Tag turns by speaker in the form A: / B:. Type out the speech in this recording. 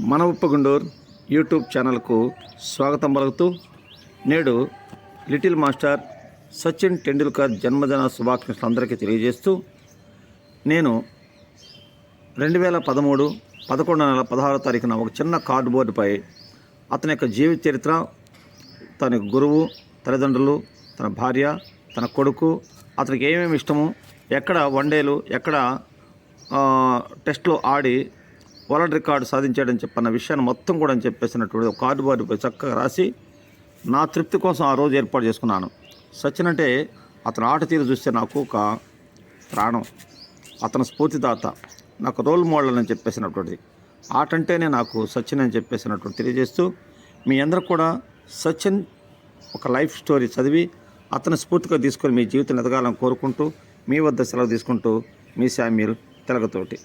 A: మన ఉప్పగుండూరు యూట్యూబ్ ఛానల్కు స్వాగతం పలుకుతూ నేడు లిటిల్ మాస్టర్ సచిన్ టెండూల్కర్ జన్మదిన శుభాకాంక్షలు అందరికీ తెలియజేస్తూ నేను 2013 11 నెల 16వ తారీఖున ఒక చిన్న కార్డుబోర్డుపై అతని యొక్క జీవిత చరిత్ర, తన గురువు, తల్లిదండ్రులు, తన భార్య, తన కొడుకు, అతనికి ఏమేమి ఇష్టము, ఎక్కడ వన్డేలు, ఎక్కడ టెస్ట్లో ఆడి వరల్డ్ రికార్డు సాధించాడని చెప్పన్న విషయాన్ని మొత్తం కూడా అని చెప్పేసినటువంటి ఒక కార్డుబోర్డుపై చక్కగా రాసి నా తృప్తి కోసం ఆ రోజు ఏర్పాటు చేసుకున్నాను. సచిన్ అంటే అతని ఆట తీరు చూస్తే నాకు ఒక ప్రాణం, అతని స్ఫూర్తిదాత, నాకు రోల్ మోడల్ అని చెప్పేసినటువంటిది. ఆట అంటేనే నాకు సచిన్ అని చెప్పేసినటువంటి తెలియజేస్తూ మీ అందరూ కూడా సచిన్ ఒక లైఫ్ స్టోరీ చదివి అతని స్ఫూర్తిగా తీసుకొని మీ జీవితం ఎదగాలని కోరుకుంటూ మీ వద్ద సెలవు తీసుకుంటూ మీ శామ్యూల్ తెలగతోటి.